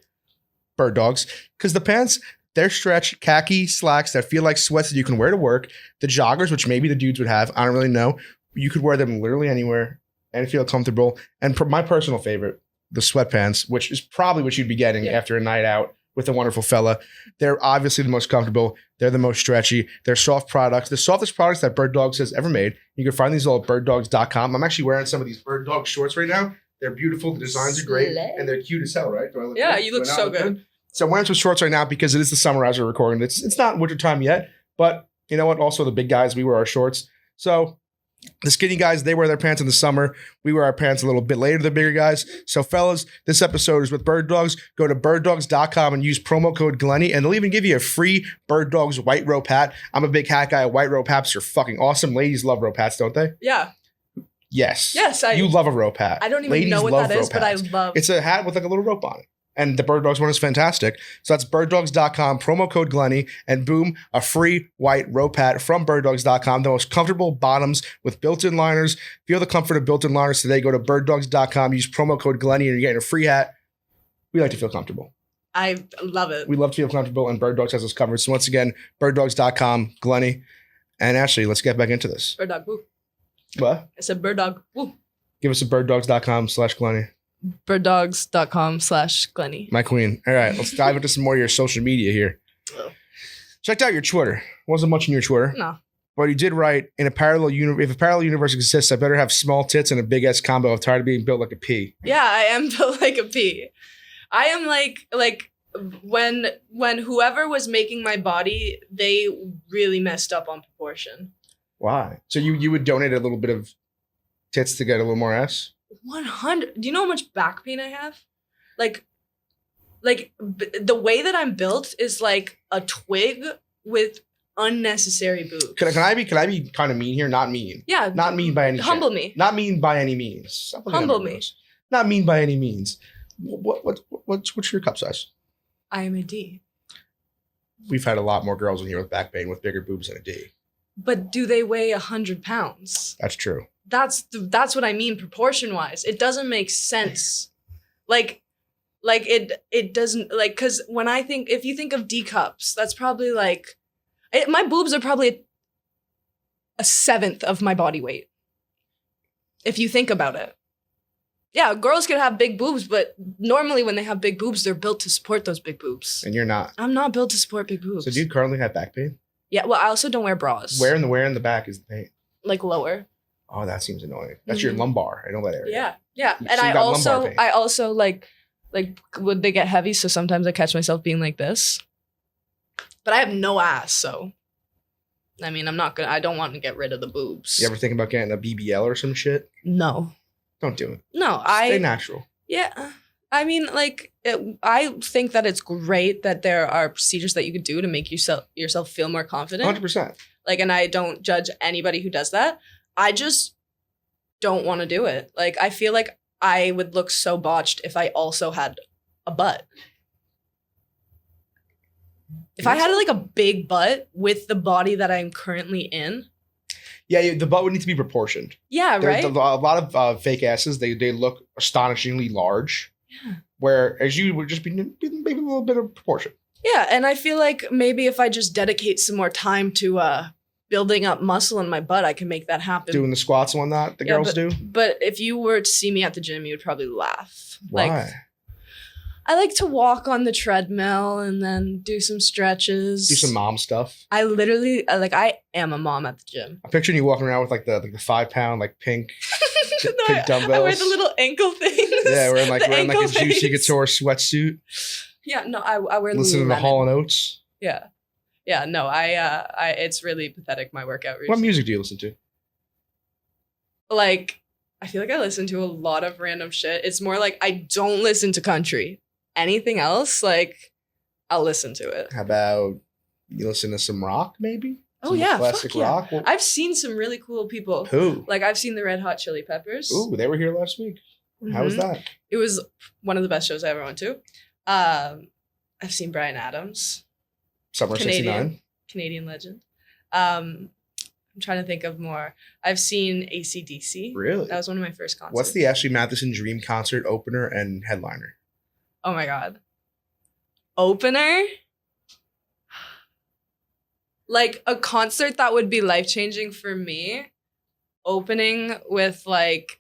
[SPEAKER 1] Bird Dogs. Because the pants, they're stretch khaki slacks that feel like sweats that you can wear to work. The joggers, which maybe the dudes would have, I don't really know. You could wear them literally anywhere and feel comfortable. And my personal favorite, the sweatpants, which is probably what you'd be getting after a night out with a wonderful fella. They're obviously the most comfortable. They're the most stretchy. They're soft products. The softest products that Bird Dogs has ever made. You can find these all at birddogs.com. I'm actually wearing some of these Bird Dog shorts right now. They're beautiful. The designs are great. And they're cute as hell, right? Do I look
[SPEAKER 2] Yeah,
[SPEAKER 1] good?
[SPEAKER 2] you look
[SPEAKER 1] Do I not
[SPEAKER 2] so
[SPEAKER 1] look
[SPEAKER 2] good.
[SPEAKER 1] So I'm wearing some shorts right now because it is the summer as we're recording. It's not winter time yet, but you know what? Also, the big guys, we wear our shorts. So the skinny guys, they wear their pants in the summer. We wear our pants a little bit later, the bigger guys. So fellas, this episode is with Bird Dogs. Go to birddogs.com and use promo code Glenny, and they'll even give you a free Bird Dogs white rope hat. I'm a big hat guy. White rope hats are fucking awesome. Ladies love rope hats, don't they?
[SPEAKER 2] Yeah.
[SPEAKER 1] Yes.
[SPEAKER 2] Yes.
[SPEAKER 1] You love a rope hat.
[SPEAKER 2] I don't even
[SPEAKER 1] Ladies
[SPEAKER 2] know what
[SPEAKER 1] love
[SPEAKER 2] that is,
[SPEAKER 1] rope
[SPEAKER 2] but I
[SPEAKER 1] hats.
[SPEAKER 2] love
[SPEAKER 1] It's a hat with like a little rope on it. And the Bird Dogs one is fantastic. So that's birddogs.com, promo code Glenny, and boom, a free white rope hat from birddogs.com. The most comfortable bottoms with built-in liners. Feel the comfort of built-in liners today. Go to birddogs.com, use promo code Glenny, and you're getting a free hat. We like to feel comfortable.
[SPEAKER 2] I love it.
[SPEAKER 1] We love to feel comfortable, and Bird Dogs has us covered. So once again, birddogs.com, Glenny. And Ashley, let's get back into this.
[SPEAKER 2] Bird dog. Woo.
[SPEAKER 1] What?
[SPEAKER 2] I said bird dog. Woo.
[SPEAKER 1] Give us a birddogs.com/Glenny.
[SPEAKER 2] birddogs.com/Glenny.
[SPEAKER 1] My queen. All right, let's dive into some more of your social media here.
[SPEAKER 2] Oh.
[SPEAKER 1] Checked out your Twitter. Wasn't much in your Twitter.
[SPEAKER 2] No.
[SPEAKER 1] But you did write, if a parallel universe exists, I better have small tits and a big ass combo. I'm tired of being built like a pea.
[SPEAKER 2] Yeah, I am built like a pea. I am like when whoever was making my body, they really messed up on proportion.
[SPEAKER 1] Why? So you would donate a little bit of tits to get a little more ass?
[SPEAKER 2] 100. Do you know how much back pain I have? The way that I'm built is like a twig with unnecessary boobs.
[SPEAKER 1] Can I be kind of mean here? Not mean.
[SPEAKER 2] Yeah.
[SPEAKER 1] Not mean by any
[SPEAKER 2] Humble
[SPEAKER 1] chance.
[SPEAKER 2] me.
[SPEAKER 1] Not mean by any means. Stop looking at
[SPEAKER 2] Humble
[SPEAKER 1] my
[SPEAKER 2] me.
[SPEAKER 1] nose. Not mean by any means. What's your cup size?
[SPEAKER 2] I am a D.
[SPEAKER 1] We've had a lot more girls in here with back pain with bigger boobs than a D.
[SPEAKER 2] But do they weigh 100 pounds?
[SPEAKER 1] That's true.
[SPEAKER 2] That's what I mean proportion wise. It doesn't make sense. Like it doesn't, like, because when if you think of D cups, that's probably like, my boobs are probably a seventh of my body weight. If you think about it. Yeah, girls can have big boobs, but normally when they have big boobs, they're built to support those big boobs.
[SPEAKER 1] And you're not.
[SPEAKER 2] I'm not built to support big boobs.
[SPEAKER 1] So do you currently have back pain?
[SPEAKER 2] Yeah, well, I also don't wear bras.
[SPEAKER 1] Where in the back is the pain?
[SPEAKER 2] Like lower.
[SPEAKER 1] Oh, that seems annoying. That's your lumbar. I know that area.
[SPEAKER 2] Yeah.
[SPEAKER 1] So
[SPEAKER 2] And
[SPEAKER 1] you got lumbar pain.
[SPEAKER 2] I also like would they get heavy? So sometimes I catch myself being like this. But I have no ass, so I mean, I don't want to get rid of the boobs.
[SPEAKER 1] You ever think about getting a BBL or some shit?
[SPEAKER 2] No.
[SPEAKER 1] Don't do it.
[SPEAKER 2] No,
[SPEAKER 1] Stay natural.
[SPEAKER 2] Yeah. I mean, like, I think that it's great that there are procedures that you could do to make yourself feel more confident.
[SPEAKER 1] 100%.
[SPEAKER 2] Like, and I don't judge anybody who does that. I just don't want to do it. Like, I feel like I would look so botched if I also had a butt. If I had like a big butt with the body that I'm currently in.
[SPEAKER 1] Yeah, the butt would need to be proportioned.
[SPEAKER 2] Yeah, right?
[SPEAKER 1] A lot of fake asses, they look astonishingly large.
[SPEAKER 2] Yeah.
[SPEAKER 1] Whereas you would just be maybe a little bit of proportion.
[SPEAKER 2] Yeah, and I feel like maybe if I just dedicate some more time to building up muscle in my butt, I can make that happen.
[SPEAKER 1] Doing the squats and whatnot, the girls do.
[SPEAKER 2] But if you were to see me at the gym, you would probably laugh.
[SPEAKER 1] Why?
[SPEAKER 2] Like, I like to walk on the treadmill and then do some stretches.
[SPEAKER 1] Do some mom stuff.
[SPEAKER 2] I am a mom at the gym.
[SPEAKER 1] I'm picturing you walking around with like the 5-pound like pink dumbbells.
[SPEAKER 2] I wear the little ankle things.
[SPEAKER 1] Yeah, wearing like a Juicy
[SPEAKER 2] things.
[SPEAKER 1] Couture sweatsuit.
[SPEAKER 2] Yeah, no, I wear
[SPEAKER 1] Listen to the
[SPEAKER 2] Lululemon.
[SPEAKER 1] Hall & Oates.
[SPEAKER 2] Yeah. Yeah, no, I it's really pathetic, my workout routine.
[SPEAKER 1] What music do you listen to?
[SPEAKER 2] Like, I feel like I listen to a lot of random shit. It's more like I don't listen to country. Anything else, like, I'll listen to it.
[SPEAKER 1] How about you listen to some rock, maybe?
[SPEAKER 2] Oh,
[SPEAKER 1] Some
[SPEAKER 2] yeah.
[SPEAKER 1] classic
[SPEAKER 2] Fuck yeah.
[SPEAKER 1] rock? Well,
[SPEAKER 2] I've seen some really cool people.
[SPEAKER 1] who?
[SPEAKER 2] Like, I've seen the Red Hot Chili Peppers.
[SPEAKER 1] Ooh, they were here last week. How was
[SPEAKER 2] Mhm.
[SPEAKER 1] that?
[SPEAKER 2] It was one of the best shows I ever went to. I've seen Bryan Adams,
[SPEAKER 1] Summer '69.
[SPEAKER 2] Canadian legend. I'm trying to think of more. I've seen AC/DC.
[SPEAKER 1] Really?
[SPEAKER 2] That was one of my first concerts.
[SPEAKER 1] What's the Ashley Matheson Dream concert opener and headliner?
[SPEAKER 2] Oh my God. Opener? Like a concert that would be life-changing for me. Opening with like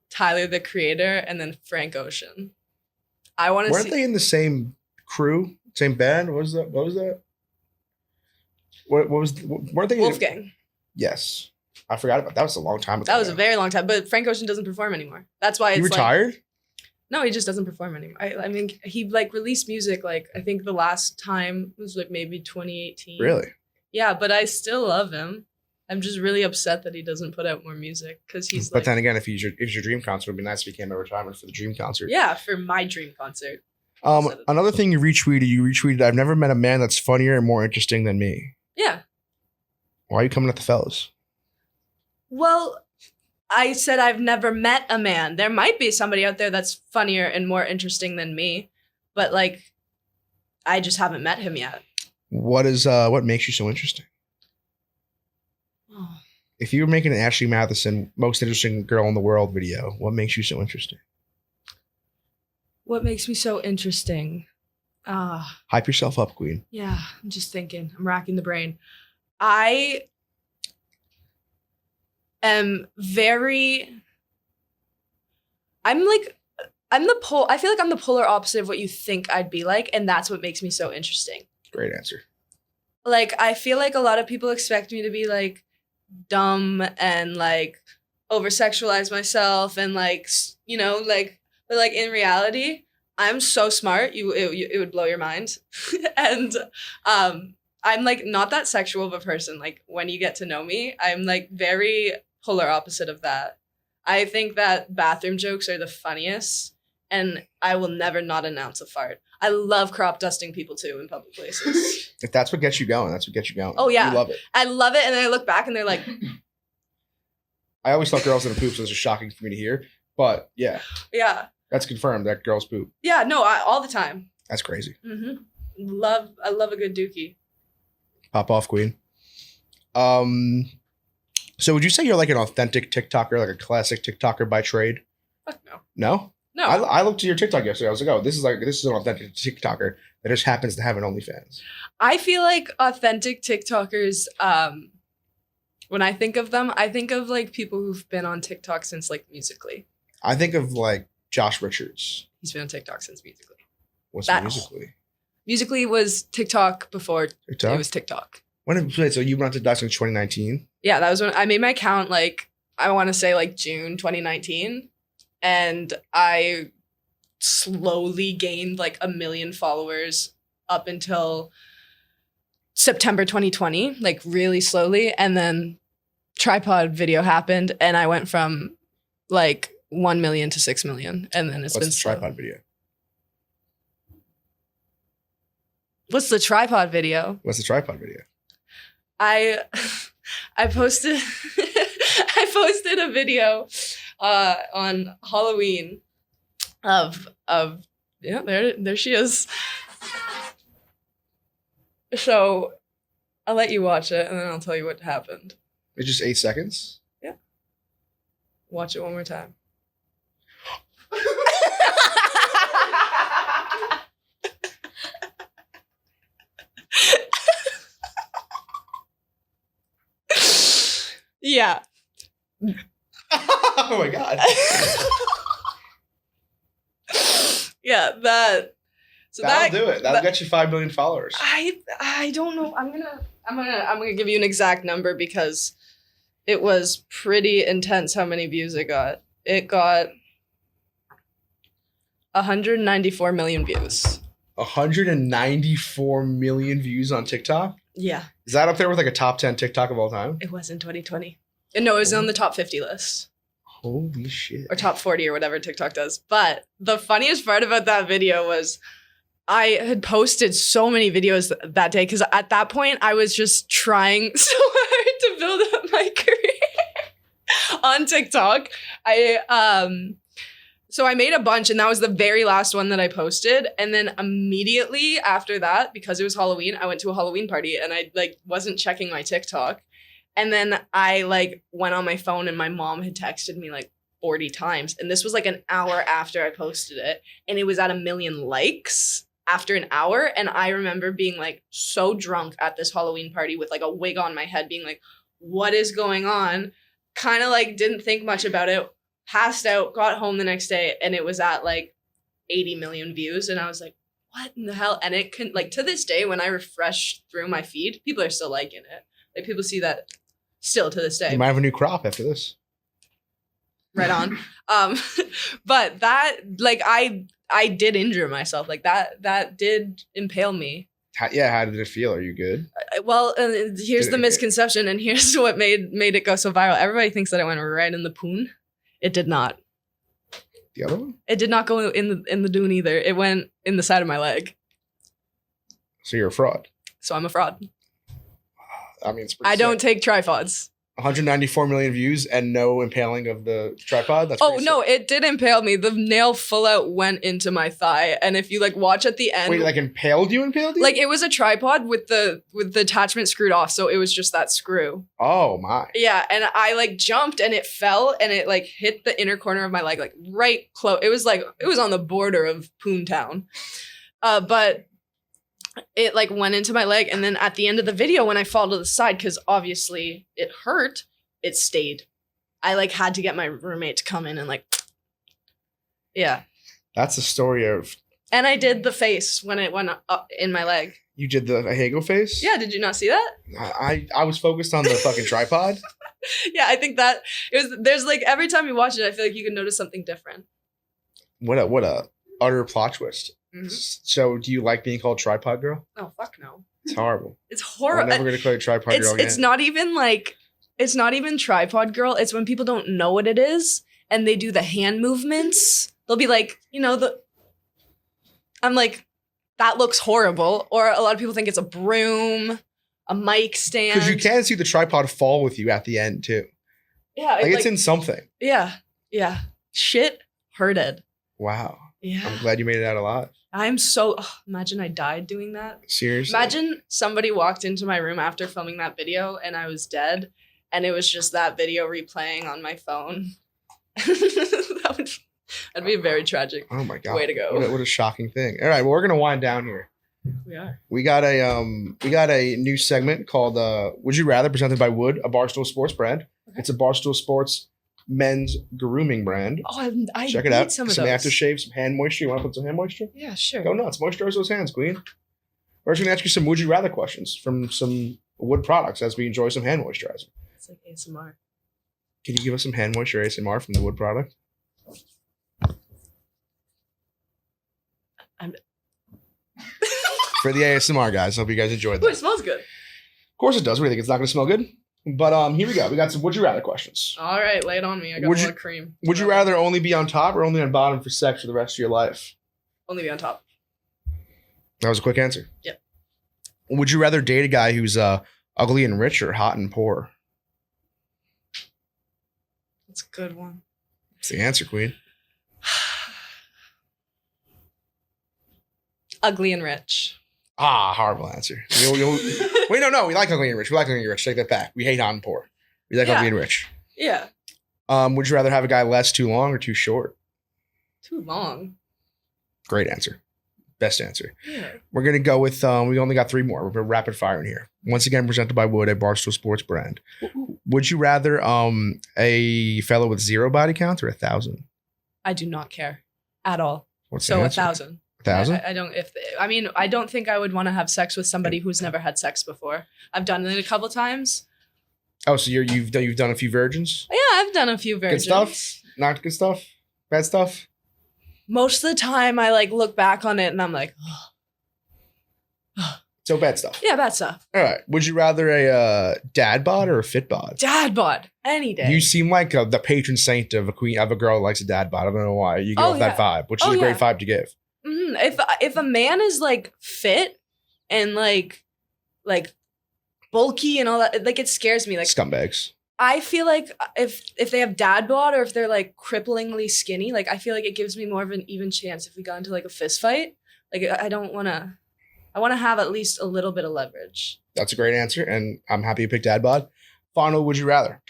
[SPEAKER 2] Tyler, the Creator, and then Frank Ocean. I want to see.
[SPEAKER 1] Weren't they in the same crew, same band? What was that? Weren't they?
[SPEAKER 2] Wolfgang.
[SPEAKER 1] Yes, I forgot about that. Was a long time ago.
[SPEAKER 2] That was a very long time, but Frank Ocean doesn't perform anymore. That's why it's
[SPEAKER 1] He retired.
[SPEAKER 2] No, he just doesn't perform anymore. I mean, he like released music like I think the last time was like maybe 2018.
[SPEAKER 1] Really?
[SPEAKER 2] Yeah, but I still love him. I'm just really upset that he doesn't put out more music because he's
[SPEAKER 1] But
[SPEAKER 2] like,
[SPEAKER 1] then again, if your dream concert, it would be nice if he came at retirement for the dream concert.
[SPEAKER 2] yeah, for my dream concert.
[SPEAKER 1] Another thing you retweeted. I've never met a man that's funnier and more interesting than me.
[SPEAKER 2] Yeah.
[SPEAKER 1] Why are you coming at the fellas?
[SPEAKER 2] Well, I said I've never met a man. There might be somebody out there that's funnier and more interesting than me, but like, I just haven't met him yet.
[SPEAKER 1] What makes you so interesting?
[SPEAKER 2] Oh.
[SPEAKER 1] If you were making an Ashley Matheson most interesting girl in the world video, what makes you so interesting?
[SPEAKER 2] What makes me so interesting?
[SPEAKER 1] Hype yourself up, Queen.
[SPEAKER 2] Yeah, I'm just thinking. I'm racking the brain. I feel like I'm the polar opposite of what you think I'd be like, and that's what makes me so interesting.
[SPEAKER 1] Great answer.
[SPEAKER 2] Like, I feel like a lot of people expect me to be like dumb and like over sexualize myself and like, you know, like, but like in reality, I'm so smart. It would blow your mind. And I'm like not that sexual of a person. Like when you get to know me, I'm like very polar opposite of that. I think that bathroom jokes are the funniest, and I will never not announce a fart. I love crop dusting people too in public places.
[SPEAKER 1] If that's what gets you going, that's what gets you going.
[SPEAKER 2] Oh yeah,
[SPEAKER 1] you love it.
[SPEAKER 2] I love it, and then I look back and they're like,
[SPEAKER 1] I always thought girls didn't poop, so it's just shocking for me to hear. But yeah,
[SPEAKER 2] yeah,
[SPEAKER 1] that's confirmed that girls poop.
[SPEAKER 2] yeah, no, all the time.
[SPEAKER 1] That's crazy.
[SPEAKER 2] Mm-hmm. I love a good dookie.
[SPEAKER 1] Pop off, Queen. So would you say you're like an authentic TikToker, like a classic TikToker by trade?
[SPEAKER 2] Fuck no.
[SPEAKER 1] No?
[SPEAKER 2] No.
[SPEAKER 1] I looked at your TikTok yesterday. I was like, oh, this is an authentic TikToker that just happens to have an OnlyFans.
[SPEAKER 2] I feel like authentic TikTokers, when I think of them, I think of like people who've been on TikTok since like Musical.ly.
[SPEAKER 1] I think of like Josh Richards.
[SPEAKER 2] He's been on TikTok since Musical.ly.
[SPEAKER 1] What's
[SPEAKER 2] That-
[SPEAKER 1] Musical.ly?
[SPEAKER 2] Musical.ly was TikTok before
[SPEAKER 1] TikTok?
[SPEAKER 2] it was TikTok.
[SPEAKER 1] So you went on TikTok since 2019?
[SPEAKER 2] Yeah, that was when I made my account like, I want to say like June 2019. And I slowly gained like 1 million followers up until September 2020, like really slowly. And then tripod video happened and I went from like 1 million to 6 million, and then it's
[SPEAKER 1] What's
[SPEAKER 2] been
[SPEAKER 1] the tripod video?
[SPEAKER 2] What's the tripod video?
[SPEAKER 1] What's the tripod video?
[SPEAKER 2] I posted I posted a video on Halloween of yeah, there she is. So I'll let you watch it and then I'll tell you what happened.
[SPEAKER 1] It's just 8 seconds.
[SPEAKER 2] Yeah. Watch it one more time. Yeah.
[SPEAKER 1] Oh my god.
[SPEAKER 2] Yeah, that. So
[SPEAKER 1] That'll do it. That'll get you 5 million followers.
[SPEAKER 2] I don't know. I'm gonna give you an exact number because it was pretty intense how many views it got. It got 194 million views.
[SPEAKER 1] 194 million views on TikTok?
[SPEAKER 2] Yeah.
[SPEAKER 1] Is that up there with like a top 10 TikTok of all time?
[SPEAKER 2] It was in 2020. No, it was on the top 50 list.
[SPEAKER 1] Holy shit.
[SPEAKER 2] Or top 40 or whatever TikTok does. But the funniest part about that video was I had posted so many videos that day because at that point I was just trying so hard to build up my career on TikTok. So I made a bunch and that was the very last one that I posted. And then immediately after that, because it was Halloween, I went to a Halloween party and I wasn't checking my TikTok. And then I went on my phone and my mom had texted me 40 times. And this was an hour after I posted it. And it was at 1 million likes after an hour. And I remember being so drunk at this Halloween party with a wig on my head being what is going on? Kind of didn't think much about it. Passed out, got home the next day, and it was at 80 million views. And I was like, what in the hell? And it can to this day, when I refresh through my feed, people are still liking it. People see that still to this day.
[SPEAKER 1] You might have a new crop after this.
[SPEAKER 2] Right on. But that I did injure myself. That did impale me.
[SPEAKER 1] How did it feel? Are you good?
[SPEAKER 2] Well, here's the misconception, and here's what made it go so viral. Everybody thinks that it went right in the poon. It did not.
[SPEAKER 1] The other one?
[SPEAKER 2] It did not go in the dune either. It went in the side of my leg.
[SPEAKER 1] So you're a fraud.
[SPEAKER 2] So I'm a fraud.
[SPEAKER 1] I mean, it's
[SPEAKER 2] I don't take tripods.
[SPEAKER 1] 194 million views and no impaling of the tripod. That's
[SPEAKER 2] no,
[SPEAKER 1] sick.
[SPEAKER 2] it did impale me. The nail full out went into my thigh, and if you watch at the end,
[SPEAKER 1] wait, impaled you?
[SPEAKER 2] It was a tripod with the attachment screwed off, so it was just that screw.
[SPEAKER 1] Oh my.
[SPEAKER 2] Yeah, and I jumped and it fell and it hit the inner corner of my leg right close. It was on the border of Poontown, but it went into my leg. And then at the end of the video, when I fall to the side, because obviously it hurt, it stayed. I had to get my roommate to come in and yeah.
[SPEAKER 1] That's the story of.
[SPEAKER 2] And I did the face when it went up in my leg.
[SPEAKER 1] You did the Hagel face?
[SPEAKER 2] Yeah, did you not see that?
[SPEAKER 1] I was focused on the fucking tripod.
[SPEAKER 2] Yeah, I think that there's every time you watch it, I feel you can notice something different.
[SPEAKER 1] What a utter plot twist. Mm-hmm. So, do you like being called tripod girl?
[SPEAKER 2] Oh, fuck no.
[SPEAKER 1] It's horrible.
[SPEAKER 2] It's horrible.
[SPEAKER 1] I'm never gonna call you tripod girl again.
[SPEAKER 2] It's not even tripod girl. It's when people don't know what it is and they do the hand movements. They'll be I'm that looks horrible. Or a lot of people think it's a broom, a mic stand.
[SPEAKER 1] Because you can see the tripod fall with you at the end too.
[SPEAKER 2] Yeah,
[SPEAKER 1] it's in something.
[SPEAKER 2] Yeah, yeah. Shit hurted.
[SPEAKER 1] Wow.
[SPEAKER 2] Yeah.
[SPEAKER 1] I'm glad you made it out alive.
[SPEAKER 2] Imagine I died doing that.
[SPEAKER 1] Seriously?
[SPEAKER 2] Imagine somebody walked into my room after filming that video and I was dead and it was just that video replaying on my phone. That'd be a very tragic way to go.
[SPEAKER 1] What a shocking thing. All right, well, we're going to wind down here.
[SPEAKER 2] We are.
[SPEAKER 1] We got a new segment called Would You Rather, presented by Wood, a Barstool Sports brand. Okay. It's a Barstool Sports men's grooming brand.
[SPEAKER 2] Oh, I
[SPEAKER 1] check it out.
[SPEAKER 2] Some
[SPEAKER 1] aftershave, some hand moisture. You want to put some hand moisture?
[SPEAKER 2] Yeah, sure.
[SPEAKER 1] Go nuts. Moisturize those hands, queen. We're just going to ask you some Would You Rather questions from some Wood products as we enjoy some hand moisturizer.
[SPEAKER 2] It's like ASMR.
[SPEAKER 1] Can you give us some hand moisture ASMR from the Wood product? For the ASMR, guys. Hope you guys enjoyed that.
[SPEAKER 2] Oh, it smells good.
[SPEAKER 1] Of course it does. What do you think? It's not going to smell good? But here we go. We got some would you rather questions.
[SPEAKER 2] All right, lay it on me. I got a lot of cream.
[SPEAKER 1] Would you rather only be on top or only on bottom for sex for the rest of your life?
[SPEAKER 2] Only be on top.
[SPEAKER 1] That was a quick answer.
[SPEAKER 2] Yep.
[SPEAKER 1] Would you rather date a guy who's ugly and rich or hot and poor?
[SPEAKER 2] That's a good one.
[SPEAKER 1] That's the answer, Queen.
[SPEAKER 2] Ugly and rich.
[SPEAKER 1] Ah, horrible answer. Wait, no. We like ugly and rich. We like ugly and rich. Take that back. We hate hot and poor. We like ugly and rich.
[SPEAKER 2] Yeah.
[SPEAKER 1] Would you rather have a guy less too long or too short?
[SPEAKER 2] Too long.
[SPEAKER 1] Great answer. Best answer.
[SPEAKER 2] Yeah.
[SPEAKER 1] We're going to go with, we only got 3 more. We're rapid fire in here. Once again, presented by Wood, a Barstool Sports brand. Would you rather a fellow with 0 body count or 1,000?
[SPEAKER 2] I do not care at all.
[SPEAKER 1] What's
[SPEAKER 2] So
[SPEAKER 1] the
[SPEAKER 2] 1,000.
[SPEAKER 1] 1,000?
[SPEAKER 2] I don't. I don't think I would want to have sex with somebody who's never had sex before. I've done it a couple times.
[SPEAKER 1] Oh, so you've done a few virgins?
[SPEAKER 2] Yeah, I've done a few virgins.
[SPEAKER 1] Good stuff? Not good stuff? Bad stuff?
[SPEAKER 2] Most of the time, I like look back on it and I'm like,
[SPEAKER 1] So bad stuff.
[SPEAKER 2] yeah, bad stuff.
[SPEAKER 1] All right. Would you rather a dad bod or a fit bod?
[SPEAKER 2] Dad bod any day.
[SPEAKER 1] You seem like the patron saint of a girl who likes a dad bod. I don't know why. You give off that vibe, which is a great vibe to give.
[SPEAKER 2] Mm-hmm. If a man is like fit and like bulky and all that, like it scares me. Like
[SPEAKER 1] Scumbags.
[SPEAKER 2] I feel like if they have dad bod or if they're like cripplingly skinny, like I feel like it gives me more of an even chance if we got into like a fist fight. Like I want to have at least a little bit of leverage.
[SPEAKER 1] That's a great answer, and I'm happy you picked dad bod. Final, would you rather?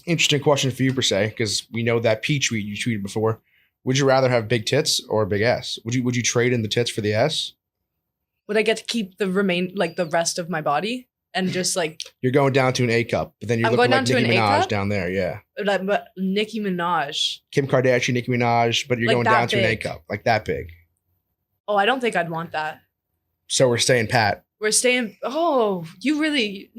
[SPEAKER 1] Interesting question for you per se, because we know that P tweet you tweeted before. Would you rather have big tits or a big ass? Would you trade in the tits for the ass?
[SPEAKER 2] Would I get to keep the rest of my body and just like
[SPEAKER 1] You're going down to an A cup, but then you're looking like Nicki Minaj down there, yeah.
[SPEAKER 2] but Nicki Minaj?
[SPEAKER 1] Kim Kardashian, Nicki Minaj, but you're
[SPEAKER 2] Like
[SPEAKER 1] going
[SPEAKER 2] that
[SPEAKER 1] down to an A
[SPEAKER 2] big.
[SPEAKER 1] cup, like that big.
[SPEAKER 2] Oh, I don't think I'd want that.
[SPEAKER 1] So we're staying pat.
[SPEAKER 2] We're staying. Oh, you really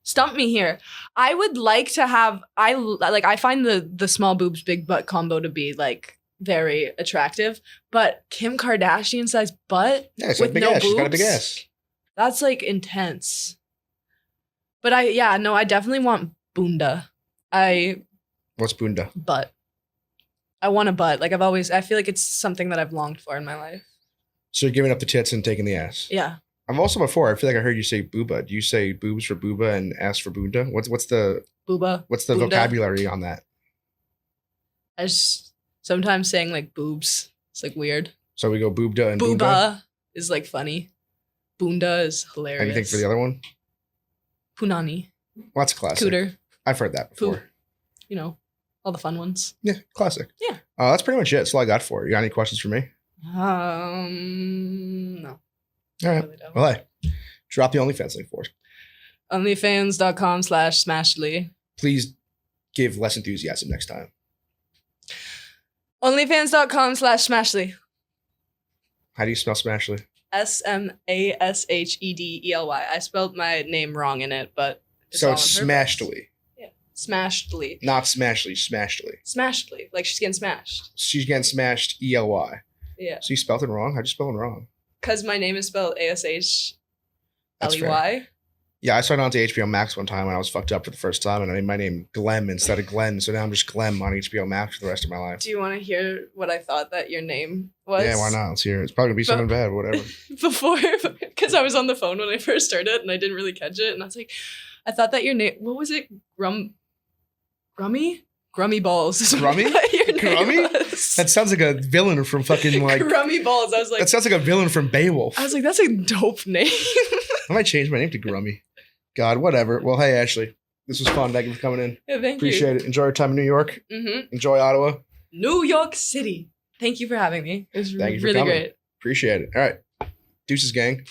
[SPEAKER 2] stumped me here. I would like to have. I find the small boobs, big butt combo to be like very attractive. But Kim Kardashian size butt
[SPEAKER 1] Yeah,
[SPEAKER 2] with
[SPEAKER 1] big
[SPEAKER 2] no
[SPEAKER 1] ass. She's got a big
[SPEAKER 2] boobs?
[SPEAKER 1] ass.
[SPEAKER 2] That's like intense. But I definitely want bunda.
[SPEAKER 1] What's bunda?
[SPEAKER 2] Butt. I want a butt. Like I feel like it's something that I've longed for in my life.
[SPEAKER 1] So you're giving up the tits and taking the ass.
[SPEAKER 2] Yeah.
[SPEAKER 1] I've also before. I feel like I heard you say booba. Do you say boobs for booba and ass for bunda? What's the
[SPEAKER 2] Booba.
[SPEAKER 1] What's the
[SPEAKER 2] Bunda.
[SPEAKER 1] vocabulary on that?
[SPEAKER 2] I just sometimes saying like boobs. It's like weird.
[SPEAKER 1] So we go boobda and
[SPEAKER 2] Booba
[SPEAKER 1] bunda.
[SPEAKER 2] is like funny. Bunda is hilarious.
[SPEAKER 1] Anything for the other one?
[SPEAKER 2] Punani.
[SPEAKER 1] Well, that's classic.
[SPEAKER 2] Cooter.
[SPEAKER 1] I've heard that before.
[SPEAKER 2] Poo. You know, all the fun ones.
[SPEAKER 1] Yeah, classic.
[SPEAKER 2] Yeah.
[SPEAKER 1] That's pretty much it. That's all I got for you. You got any questions for me?
[SPEAKER 2] No.
[SPEAKER 1] All right.
[SPEAKER 2] Really don't.
[SPEAKER 1] Well, hey, drop the OnlyFans link for us.
[SPEAKER 2] OnlyFans.com/Smashly.
[SPEAKER 1] Please give less enthusiasm next time.
[SPEAKER 2] OnlyFans.com/Smashly.
[SPEAKER 1] How do you spell Smashly?
[SPEAKER 2] SMASHEDELY. I spelled my name wrong in it, but
[SPEAKER 1] So
[SPEAKER 2] all
[SPEAKER 1] it's
[SPEAKER 2] on purpose.
[SPEAKER 1] Smashly,
[SPEAKER 2] Yeah. Smashedly.
[SPEAKER 1] not Smashly, Smashly.
[SPEAKER 2] Smashedly. Like she's getting smashed.
[SPEAKER 1] She's getting smashed ELY.
[SPEAKER 2] Yeah.
[SPEAKER 1] So you spelled it wrong? How'd you spell it wrong?
[SPEAKER 2] Because my name is spelled ASHLEY.
[SPEAKER 1] That's fair. Yeah, I started on to HBO Max one time when I was fucked up for the first time, and I made my name Glem instead of Glenn. So now I'm just Glem on HBO Max for the rest of my life.
[SPEAKER 2] Do you want to hear what I thought that your name was?
[SPEAKER 1] Yeah, why not? Let's hear it. It's probably gonna be something bad, whatever.
[SPEAKER 2] Before, because I was on the phone when I first started and I didn't really catch it. And I was like, I thought that your name, what was it? Grummy Balls. Is what I
[SPEAKER 1] Grummy?
[SPEAKER 2] thought your name
[SPEAKER 1] Grummy?
[SPEAKER 2] was.
[SPEAKER 1] That sounds like a villain from fucking like.
[SPEAKER 2] Grummy Balls. I was like,
[SPEAKER 1] That sounds like a villain from Beowulf.
[SPEAKER 2] I was like, that's a dope name.
[SPEAKER 1] I might change my name to Grummy. God, whatever. Well, hey, Ashley, this was fun. Thank you for coming in.
[SPEAKER 2] Yeah, thank
[SPEAKER 1] Appreciate it. Enjoy your time in New York.
[SPEAKER 2] you. Mm-hmm.
[SPEAKER 1] Enjoy Ottawa.
[SPEAKER 2] New York City. Thank you for having me. It was
[SPEAKER 1] Thank you for
[SPEAKER 2] really
[SPEAKER 1] coming.
[SPEAKER 2] great.
[SPEAKER 1] Appreciate it. All right. Deuces, gang.